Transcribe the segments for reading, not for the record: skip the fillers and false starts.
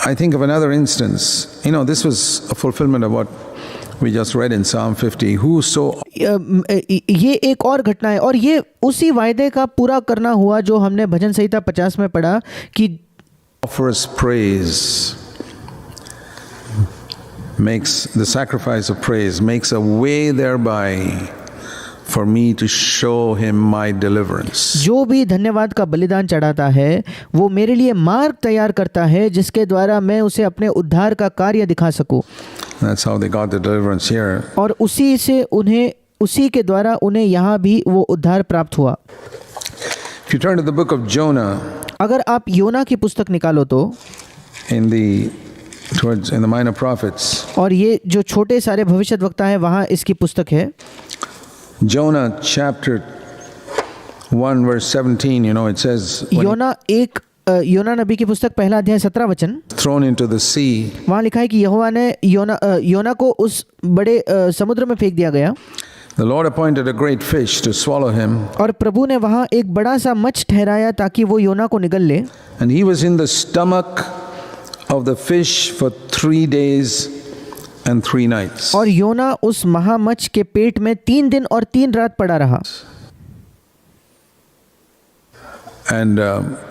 I think of another instance. This was a fulfillment of what we just read in Psalm 50. Whoso ये एक और घटना है और ये उसी वायदे का पूरा करना हुआ जो हमने भजन संहिता 50 में पढ़ा कि offers praise makes the sacrifice of praise makes a way thereby for me to show him my deliverance. जो भी धन्यवाद का बलिदान चढ़ाता है वो मेरे लिए मार्ग तैयार करता है जिसके द्वारा मैं उसे अपने उद्धार का कार्य दिखा सकूं. That's how they got the deliverance here. और उसी के द्वारा उन्हें यहाँ भी वो उद्धार प्राप्त हुआ. If you turn to the book of Jonah, अगर आप योना की पुस्तक निकालो तो in the minor prophets, और ये जो छोटे सारे भविष्यद्वक्ता है वहाँ इसकी पुस्तक है. Jonah chapter 1 verse 17, it says योना नबी की पुस्तक पहला अध्याय 17 वचन, thrown into the sea. वहाँ लिखा है कि यहोवा ने योना को उस बड़े समुद्र में फेंक दिया गया. The Lord appointed a great fish to swallow him. और प्रभु ने वहाँ एक बड़ा सा मच्छ ठहराया ताकि वो योना को निगल ले. And he was in the stomach of the fish for 3 days and 3 nights. और योना उस महामच्छ के पेट में 3 दिन और 3 रात पड़ा रहा. And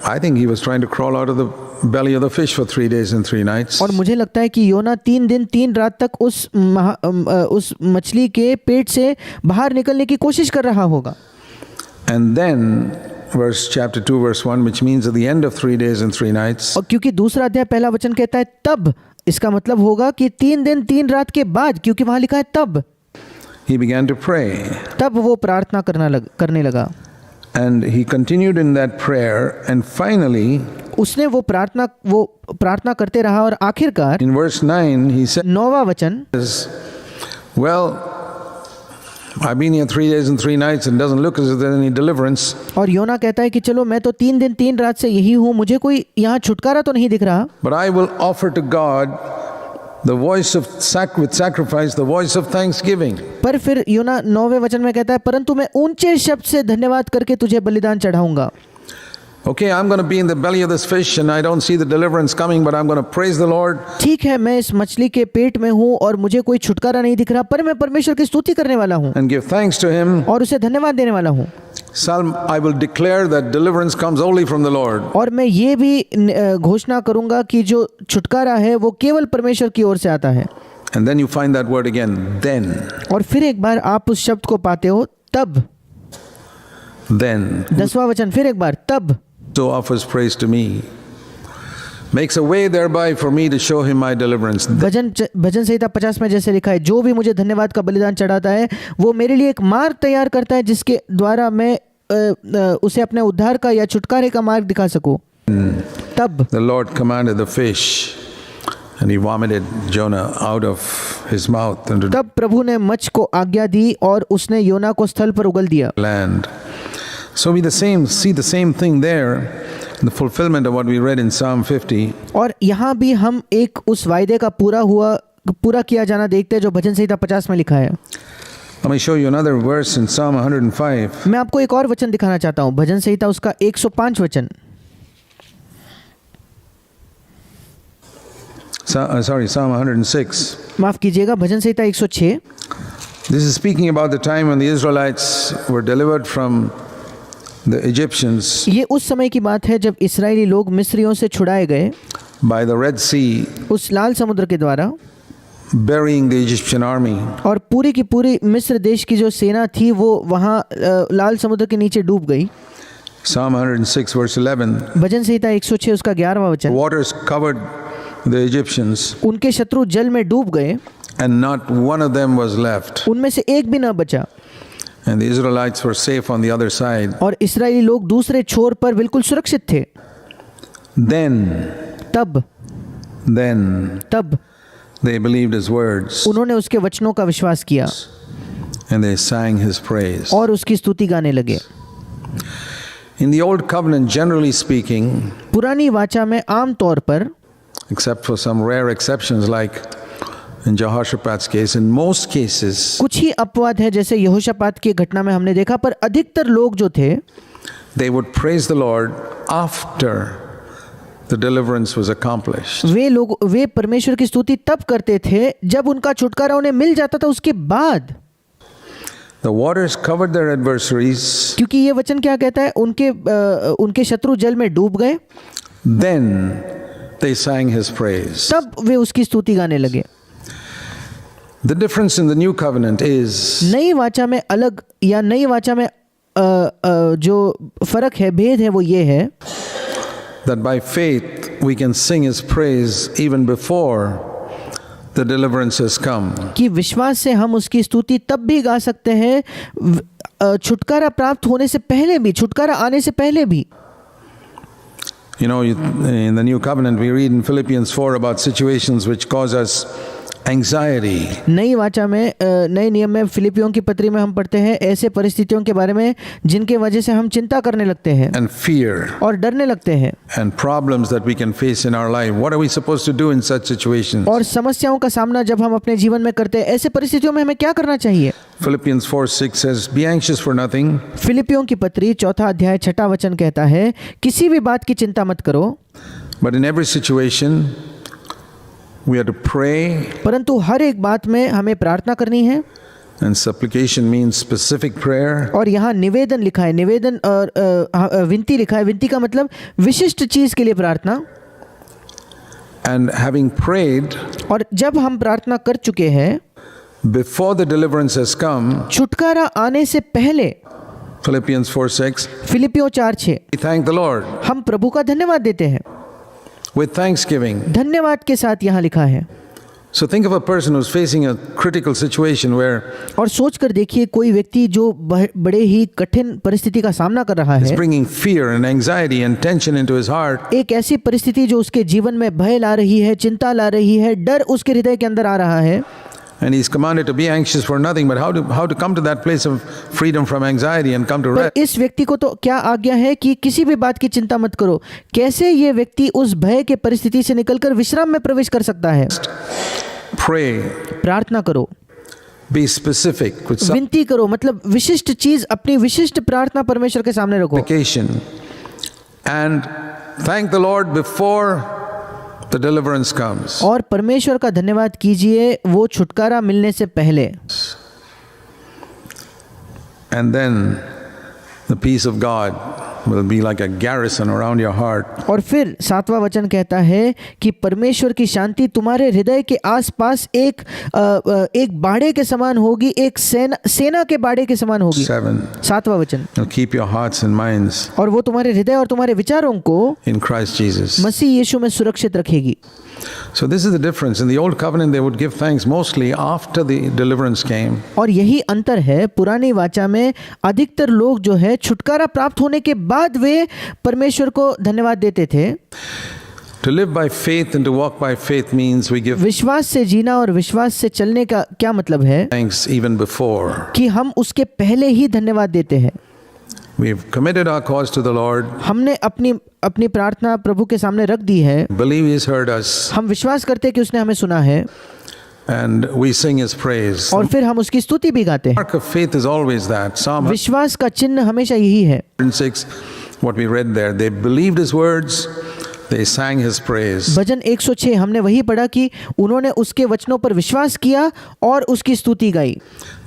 I think he was trying to crawl out of the belly of the fish for 3 days and 3 nights. और मुझे लगता है कि योना 3 दिन 3 रात तक उस मछली के पेट से बाहर निकलने की कोशिश कर रहा होगा. And then chapter 2 verse 1, which means at the end of 3 days and 3 nights. और क्योंकि दूसरा अध्याय पहला वचन कहता है तब, इसका मतलब होगा कि 3 दिन 3 रात के बाद, क्योंकि वहाँ लिखा है तब. He began to pray. तब वो प्रार्थना करने लगा. And he continued in that prayer, and finally उसने वो प्रार्थना करते रहा और आखिरकार in verse 9 he said, 9वां वचन, well, I've been here 3 days and 3 nights and it doesn't look as if there's any deliverance. और योना कहता है कि चलो मैं तो 3 दिन 3 रात से यही हूँ, मुझे कोई यहाँ छुटकारा तो नहीं दिख रहा. But I will offer to God the voice of sacrifice, the voice of thanksgiving. पर फिर योना 9वें वचन में कहता है परंतु मैं ऊंचे शब्द से धन्यवाद करके तुझे बलिदान चढ़ाऊंगा. Okay, I'm going to be in the belly of this fish and I don't see the deliverance coming, but I'm going to praise the Lord. ठीक है, मैं इस मछली के पेट में हूँ और मुझे कोई छुटकारा नहीं दिख रहा, पर मैं परमेश्वर की स्तुति करने वाला हूँ And give thanks to him. और उसे धन्यवाद देने वाला हूँ. Psalm, I will declare that deliverance comes only from the Lord. और मैं ये भी घोषणा करूंगा कि जो छुटकारा है वो केवल परमेश्वर की ओर से आता है. And then you find that word again, then. और फिर एक बार आप उस शब्द को पाते हो तब. Then. 10वां वचन फिर एक बार तब. So offers praise to me, makes a way thereby for me to show him my deliverance. भजन संहिता 50 में जैसे लिखा है, जो भी मुझे धन्यवाद का बलिदान चढ़ाता है वो मेरे लिए एक मार्ग तैयार करता है जिसके द्वारा मैं उसे अपने उद्धार का या छुटकारे का मार्ग दिखा सकूं. तब The Lord commanded the fish and he vomited Jonah out of his mouth into तब प्रभु ने मच्छ को आज्ञा दी और उसने योना को स्थल पर उगल दिया. land. So we see the same thing there, the fulfillment of what we read in Psalm 50. और यहाँ भी हम एक उस वायदे का पूरा किया जाना देखते हैं जो भजन संहिता 50 में लिखा है. Let me show you another verse in Psalm 105. मैं आपको एक और वचन दिखाना चाहता हूँ, भजन संहिता उसका 105 वचन. Psalm 106. माफ कीजिएगा, भजन संहिता 106. This is speaking about the time when the Israelites were delivered from the Egyptians. ये उस समय की बात है जब इस्राएली लोग मिस्रियों से छुड़ाए गए by the Red Sea, उस लाल समुद्र के द्वारा, burying the Egyptian army. और पूरी की पूरी मिस्र देश की जो सेना थी वो वहाँ लाल समुद्र के नीचे डूब गई. Psalm 106 verse 11. भजन संहिता 106 उसका 11वां वचन. Waters covered the Egyptians. उनके शत्रु जल में डूब गए and not one of them was left. उनमें से एक भी न बचा. And the Israelites were safe on the other side. और इस्राएली लोग दूसरे छोर पर बिल्कुल सुरक्षित थे. Then तब they believed his words. उन्होंने उसके वचनों का विश्वास किया and they sang his praise. और उसकी स्तुति गाने लगे. In the old covenant, generally speaking, पुरानी वाचा में आम तौर पर, except for some rare exceptions like in Jehoshaphat's case, in most cases, कुछ ही अपवाद है जैसे यहोशापात की घटना में हमने देखा, पर अधिकतर लोग जो थे they would praise the Lord after the deliverance was accomplished. वे परमेश्वर की स्तुति तब करते थे जब उनका छुटकारा उन्हें मिल जाता था उसके बाद। The waters covered their adversaries. क्योंकि ये वचन क्या कहता है, उनके शत्रु जल में डूब गए, Then they sang his praise. तब वे उसकी स्तुति गाने लगे। The difference in the new covenant is नई वाचा में अलग या नई वाचा में जो फर्क है, भेद है, वो ये है that by faith we can sing his praise even before the deliverance has come. कि विश्वास से हम उसकी स्तुति तब भी गा सकते हैं छुटकारा प्राप्त होने से पहले भी, छुटकारा आने से पहले भी। You know, in the new covenant we read in Philippians 4 about situations which cause us anxiety. नई वाचा में, नए नियम में फिलिपियों की पत्री में हम पढ़ते हैं ऐसे परिस्थितियों के बारे में जिनके वजह से हम चिंता करने लगते हैं And fear और डरने लगते हैं, and problems that we can face in our life. What are we supposed to do in such situations? और समस्याओं का सामना जब हम अपने जीवन में करते हैं, ऐसे परिस्थितियों में हमें क्या करना चाहिए? Philippians 4:6 says, "Be anxious for nothing, फिलिपियों की पत्री 4 अध्याय 6 वचन कहता है, किसी भी बात की चिंता मत करो, but in every situation we are to pray." परंतु हर एक बात में हमें प्रार्थना करनी है। And supplication means specific prayer. और यहाँ निवेदन लिखा है, निवेदन और विनती लिखा है। विनती का मतलब विशिष्ट चीज के लिए प्रार्थना। And having prayed और जब हम प्रार्थना कर चुके हैं, before the deliverance has come, छुटकारा आने से पहले, Philippians 4:6, फिलिपियों 4:6, we thank the Lord हम प्रभु का धन्यवाद देते हैं। with thanksgiving. धन्यवाद के साथ यहाँ लिखा है। So think of a person who's facing a critical situation where और सोच कर देखिए कोई व्यक्ति जो बड़े ही कठिन परिस्थिति का सामना कर रहा is है, bringing fear and anxiety and tension into his heart. एक ऐसी परिस्थिति जो उसके जीवन में भय ला रही है, चिंता ला रही है, डर उसके हृदय के अंदर आ रहा है, And he's commanded to be anxious for nothing, but how to come to that place of freedom from anxiety and come to पर rest. इस व्यक्ति को तो क्या आज्ञा है कि किसी भी बात की चिंता मत करो। कैसे ये व्यक्ति उस भय के परिस्थिति से निकलकर विश्राम में प्रवेश कर सकता है? Pray, प्रार्थना करो, be specific with विनती करो, मतलब विशिष्ट चीज, अपनी विशिष्ट प्रार्थना परमेश्वर के सामने रखो, supplication, and thank the Lord before the deliverance comes. और परमेश्वर का धन्यवाद कीजिए वो छुटकारा मिलने से पहले। And then the peace of God will be like a garrison around your heart. और फिर 7वां वचन कहता है कि परमेश्वर की शांति तुम्हारे हृदय के आसपास एक बाड़े के समान होगी, एक सेना के बाड़े के समान होगी। 7वां वचन, It'll keep your hearts and minds और वो तुम्हारे हृदय और तुम्हारे विचारों को in Christ Jesus. मसीह यीशु में सुरक्षित रखेगी। So this is the difference. In the old covenant they would give thanks mostly after the deliverance came. और यही अंतर है, पुरानी वाचा में अधिकतर लोग जो है छुटकारा प्राप्त होने के बाद वे परमेश्वर को धन्यवाद देते थे। To live by faith and to walk by faith means we give विश्वास से जीना और विश्वास से चलने का क्या मतलब है? thanks even before. कि हम उसके पहले ही धन्यवाद देते हैं। We've committed our cause to the Lord. हमने अपनी प्रार्थना प्रभु के सामने रख दी है। Believe He's heard us. हम विश्वास करते हैं कि उसने हमें सुना है, And we sing His praise. और फिर हम उसकी स्तुति भी गाते हैं। Mark of faith is always that. Psalm विश्वास का चिन्ह हमेशा यही है। 106, what we read there. They believed His words. They sang His praise. भजन 106 हमने वही पढ़ा कि उन्होंने उसके वचनों पर विश्वास किया और उसकी स्तुति गाई।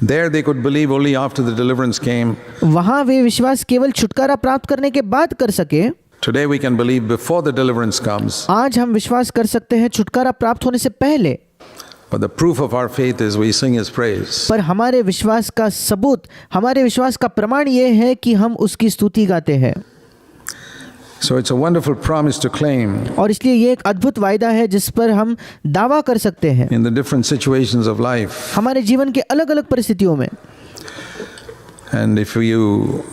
There they could believe only after the deliverance came. वहाँ वे विश्वास केवल छुटकारा प्राप्त करने के बाद कर सके। Today we can believe before the deliverance comes. आज हम विश्वास कर सकते हैं छुटकारा प्राप्त होने से पहले। But the proof of our faith is we sing His praise. पर हमारे विश्वास का सबूत, हमारे विश्वास का प्रमाण ये है कि हम उसकी स्तुति गाते हैं। So it's a wonderful promise to claim और इसलिए ये एक अद्भुत वायदा है जिस पर हम दावा कर सकते हैं in the different situations of life. हमारे जीवन के अलग अलग परिस्थितियों में। And if you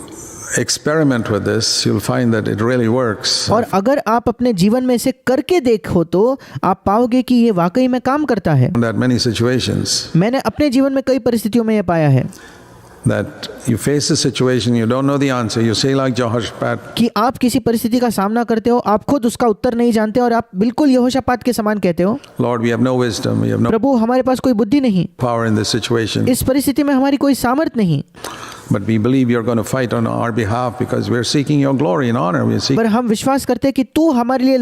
experiment with this, you'll find that it really works. और अगर आप अपने जीवन में इसे करके देखो तो आप पाओगे कि ये वाकई में काम करता है। That many situations. मैंने अपने जीवन में कई परिस्थितियों में ये पाया है। that you face a situation, you don't know the answer, you say like Jehoshaphat, कि आप किसी परिस्थिति का सामना करते हो, आप खुद उसका उत्तर नहीं जानते और आप बिल्कुल यहोशापात के समान कहते हो, Lord, we have no wisdom, we have no प्रभु हमारे पास कोई बुद्धि नहीं, power in this situation, इस परिस्थिति में हमारी कोई सामर्थ नहीं, but we believe you're going to fight on our behalf because we're seeking your glory and honor. We're seeking पर हम विश्वास करते हैं कि तू हमारे लिए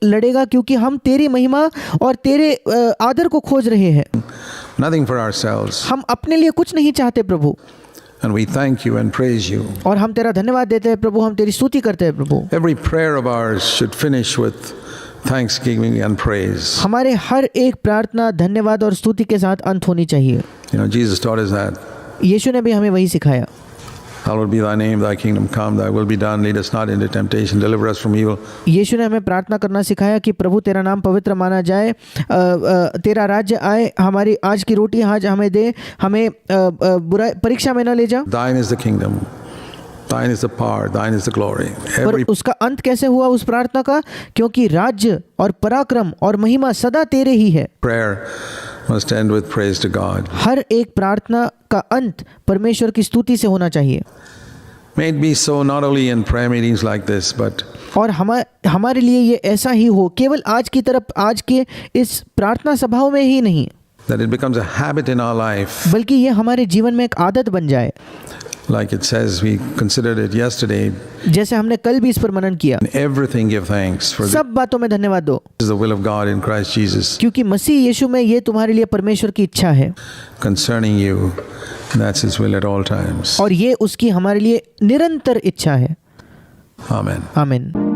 लड़ेगा क्योंकि हम तेरी महिमा और तेरे आदर को खोज रहे हैं, nothing for ourselves. हम अपने लिए कुछ नहीं चाहते प्रभु, And we thank you and praise you. और हम तेरा धन्यवाद देते हैं प्रभु, हम तेरी स्तुति करते हैं प्रभु। Every prayer of ours should finish with thanksgiving and praise. हमारे हर एक प्रार्थना धन्यवाद और स्तुति के साथ अंत होनी चाहिए। You know, Jesus taught us that. यीशु ने भी हमें वही सिखाया। Hallowed be thy name, thy kingdom come, thy will be done, lead us not into temptation, deliver us from evil. यीशु ने हमें प्रार्थना करना सिखाया कि प्रभु तेरा नाम पवित्र माना जाए, तेरा राज्य आए, हमारी आज की रोटी आज हमें दे, हमें बुराई परीक्षा में न ले जा। Thine is the kingdom, thine is the power, thine is the glory. पर उसका अंत कैसे हुआ उस प्रार्थना का? क्योंकि राज्य और पराक्रम और महिमा सदा तेरे ही है। Prayer must end with praise to God. हर एक प्रार्थना का अंत परमेश्वर की स्तुति से होना चाहिए। May it be so not only in prayer meetings like this, but और हमारे लिए ये ऐसा ही हो, केवल आज की तरफ आज के इस प्रार्थना सभाओं में ही नहीं, that it becomes a habit in our life. बल्कि ये हमारे जीवन में एक आदत बन जाए। Like it says, we considered it yesterday. जैसे हमने कल भी इस पर मनन किया, In everything give thanks, for सब बातों में धन्यवाद दो, this is the will of God in Christ Jesus क्योंकि मसीह यीशु में ये तुम्हारे लिए परमेश्वर की इच्छा है concerning you. That's His will at all times. और ये उसकी हमारे लिए निरंतर इच्छा है। Amen. आमीन।